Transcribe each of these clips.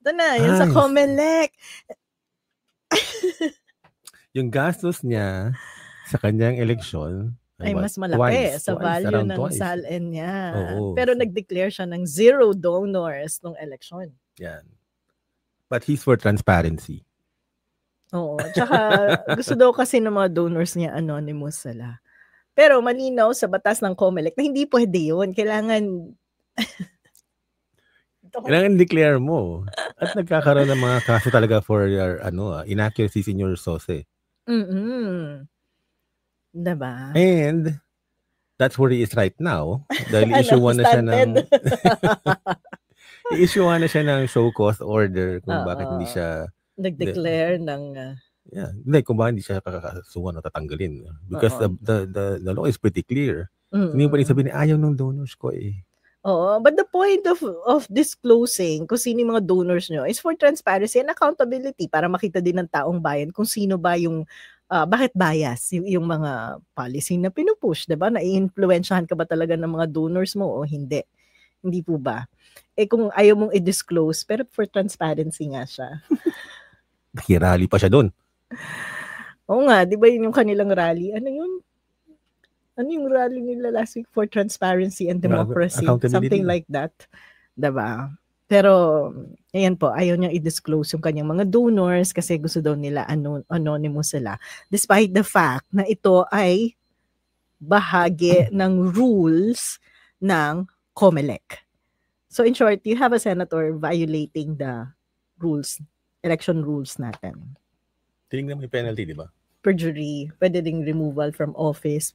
Ito na, yung sa COMELEC. Yung gastos niya sa kanyang eleksyon ay mas malaki sa value ng SALN niya. Pero nag-declare siya ng 0 donors nung election. Yan. But he's for transparency. Oo. Tsaka gusto daw kasi ng mga donors niya anonymous sila. Pero malinaw sa batas ng COMELEC na hindi pwede yun. Kailangan declare mo. At nagkakaroon ng mga kaso talaga for your inaccuracies in your source. Diba? And that's where he is right now. Dahil i-issuean na siya ng i-issuean na siya ng show cause order kung bakit hindi siya nag-declare ng hindi kung bakit hindi siya kakasuhan o tatanggalin. Because the law is pretty clear. Hindi pa rin sabihin ayaw ng donors ko eh. Oo, but the point of disclosing kung sino yung mga donors nyo is for transparency and accountability para makita din ng taong bayan kung sino ba yung bakit bias yung mga policy na pinupush, diba? Na-i-influensyahan ka ba talaga ng mga donors mo o hindi? Hindi po ba? Eh kung ayaw mong i-disclose, pero for transparency nga siya. Rally pa siya doon. Oo nga, di ba yun yung kanilang rally? Ano yun? Ano yung rally nila last week for transparency and democracy? Something like that. Diba? Pero, ayan po, ayaw niyang i-disclose yung kanyang mga donors kasi gusto daw nila anonymous sila. Despite the fact na ito ay bahagi ng rules ng COMELEC. So in short, you have a senator violating the rules, election rules natin. Tinignan mo yung penalty, di ba? Perjury, pwede ding removal from office,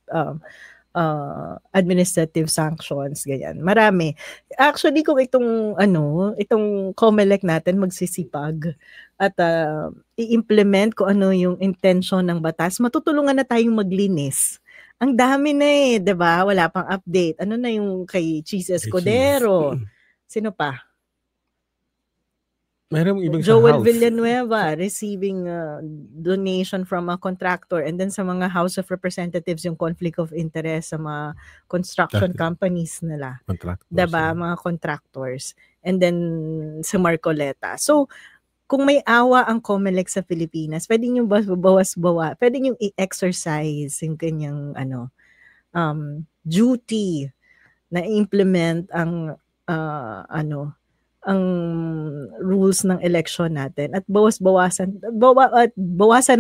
administrative sanctions, ganyan. Marami. Actually, kung itong COMELEC natin magsisipag at i-implement kung ano yung intention ng batas, matutulungan na tayong maglinis. Ang dami na eh, 'di ba? Wala pang update. Ano na yung kay Cheese Escudero? Sino pa? Mayroong ibang Joel Villanueva receiving donation from a contractor, and then sa mga House of Representatives yung conflict of interest sa mga construction companies nila. Diba? Mga contractors. And then sa Marcoleta. So, kung may awa ang COMELEC sa Pilipinas, pwede nyo bawas-bawa, pwede nyo i-exercise yung kanyang duty na i-implement ang ang rules ng election natin at bawasan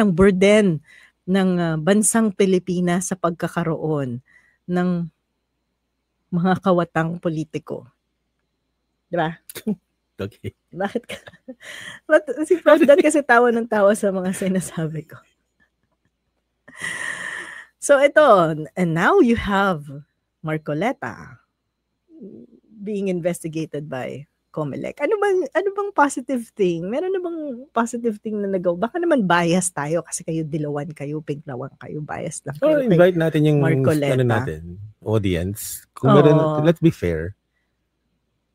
ng burden ng bansang Pilipinas sa pagkakaroon ng mga kawatang politiko. Diba? Okay. Bakit ka? Si Prof. Dan kasi tawa ng tawa sa mga sinasabi ko. So ito, and now you have Marcoleta being investigated by COMELEC. Ano bang positive thing? Meron na bang positive thing na nagawa? Baka naman bias tayo kasi kayo dilawan kayo, pinklawan kayo, bias lang kayo. Invite natin yung audience. Kung meron, let's be fair.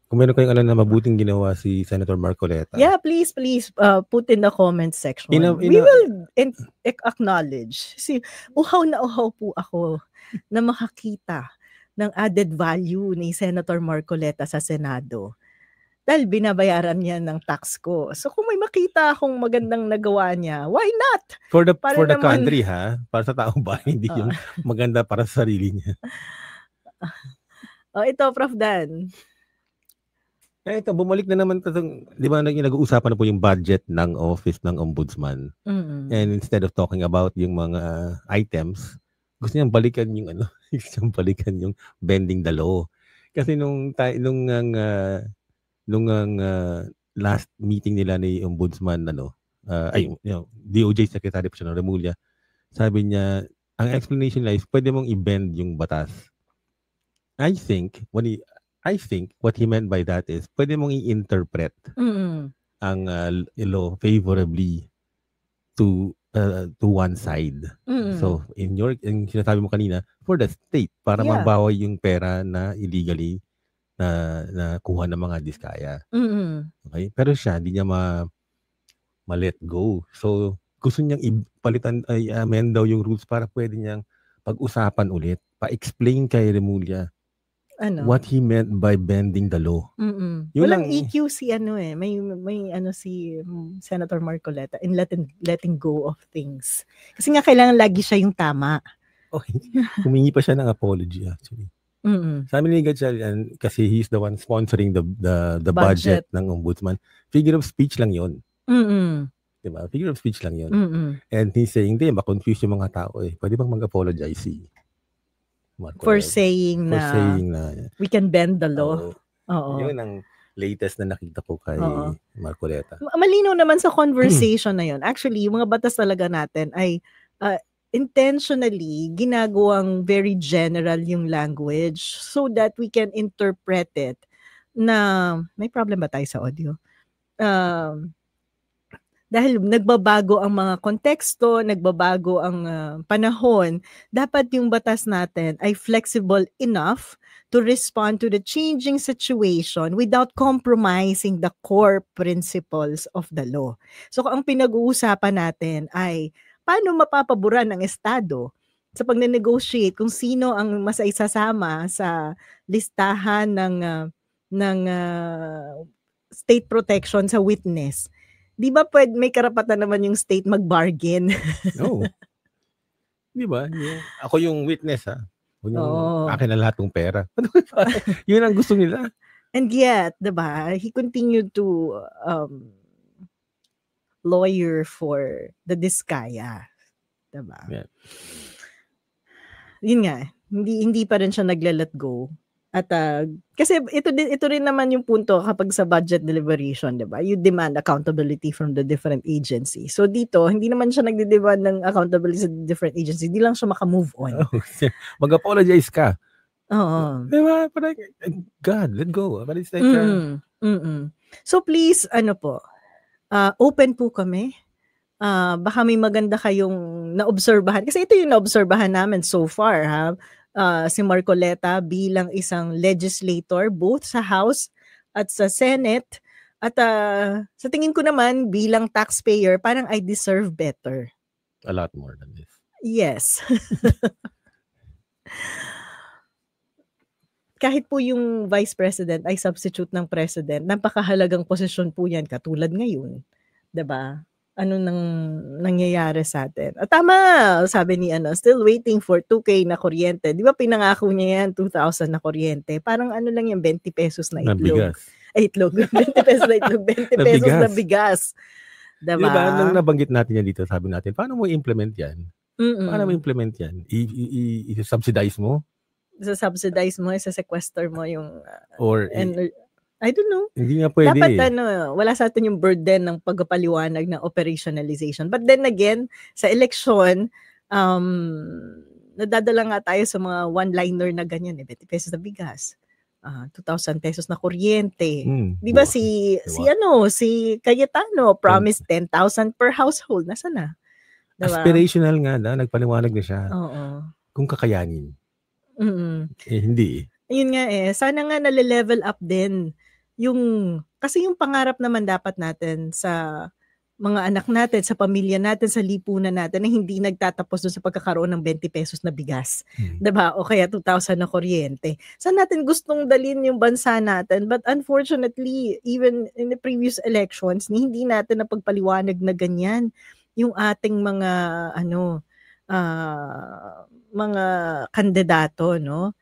Kung meron kayong alam na mabuting ginawa si Senator Marcoleta. Yeah, please put in the comment section. We will acknowledge. See, uhaw na uhaw po ako na makakita ng added value ni Senator Marcoleta sa Senado. Dahil binabayaran niya ng tax ko. So kung may makita akong magandang nagawa niya, why not? For the country ha? Para sa taong bayan, hindi yung maganda para sa sarili niya. Ito, Prof. Dan. Ito, bumalik na naman di ba nag-uusapan na po yung budget ng office ng ombudsman. Mm-hmm. And instead of talking about yung mga items, gusto niyang balikan yung bending the law. Kasi nung last meeting nila ni Ombudsman DOJ Secretary pa siya ng Remulla, sabi niya ang explanation nila is pwede mong i-bend yung batas. I think what he meant by that is pwede mong i-interpret ang law favorably to one side. So in sinasabi mo kanina, for the state para mabawi yung pera na illegally na kuha ng mga diskaya. Okay? Pero siya, hindi niya ma-let go. So, gusto niyang amend daw yung rules para pwede niyang pag-usapan ulit, pa-explain kay Remulla what he meant by bending the law. Walang EQ si may si Senator Marcoleta in letting go of things. Kasi nga kailangan lagi siya yung tama. Okay. Humingi pa siya ng apology actually. Sabi ni Gatchalian, kasi he's the one sponsoring the budget ng ombudsman. Figure of speech lang yun. Diba? Figure of speech lang yun. And he's saying, ma-confuse yung mga tao eh. Pwede bang mag-apologize si Marcoleta? For saying na we can bend the law. Yun ang latest na nakita ko kay Marcoleta. Malinaw naman sa conversation na yun. Actually, yung mga batas talaga natin ay intentionally ginagawang very general yung language so that we can interpret it na may problem ba tayo sa audio? Dahil nagbabago ang mga konteksto, nagbabago ang panahon, dapat yung batas natin ay flexible enough to respond to the changing situation without compromising the core principles of the law. So ang pinag-uusapan natin ay paano mapapabura ng Estado sa pagne-negotiate kung sino ang mas isasama sa listahan ng state protection sa witness. Di ba may karapatan naman yung state mag-bargain? No. Di ba? Ako yung witness akin na lahat ng pera. Yun ang gusto nila. And yet, di ba, he continued to lawyer for the Diskaya. Diba? Yeah. Yun nga, hindi pa rin siya nagla-let go. At kasi ito rin naman yung punto kapag sa budget deliberation, 'di ba? You demand accountability from the different agencies. So dito, hindi naman siya nagde-demand ng accountability sa different agencies. Hindi lang siya maka-move on. Mag-apologize ka. Oo. Diba? Parang, God, let go. But it's like, So please, open po kami. Baka may maganda kayong naobserbahan. Kasi ito yung naobserbahan namin so far, ha? Si Marcoleta bilang isang legislator both sa House at sa Senate. At sa tingin ko naman, bilang taxpayer, parang I deserve better. A lot more than this. Yes. Kahit po yung vice president ay substitute ng president, napakahalagang posisyon po yan katulad ngayon. 'Di ba? Ano nang nangyayari sa atin? Tama, sabi ni still waiting for 2K na kuryente. 'Di ba pinangako niya yan 2,000 na kuryente? Parang ano lang yung 20 pesos na itlog. Itlog. 20 pesos na itlog, 20 pesos na bigas. 'Di ba? Diba, nung nabanggit natin yan dito, sabi natin, paano mo i-implement yan? Paano mo i-implement yan? I-subsidize mo? Subsidize mo, sequester mo yung I don't know. Hindi nga pwede. Dapat wala sa atin yung burden ng pagpapaliwanag ng operationalization. But then again, sa election, nadadala nga tayo sa mga one-liner na ganyan, 20 pesos na bigas, 2,000 pesos na kuryente. Di ba si Cayetano promised 10,000 per household. Nasa na? Diba? Aspirational nga nagpaliwanag na siya. Oo. Kung kakayanin. Hindi. Ayun nga sana nga nale-level up din kasi yung pangarap naman dapat natin sa mga anak natin, sa pamilya natin, sa lipunan natin na hindi nagtatapos doon sa pagkakaroon ng 20 pesos na bigas. 'Di ba? O kaya 2,000 na kuryente. Saan natin gustong dalhin yung bansa natin? But unfortunately, even in the previous elections, hindi natin napagpaliwanag na ganyan yung ating mga mga kandidato, no?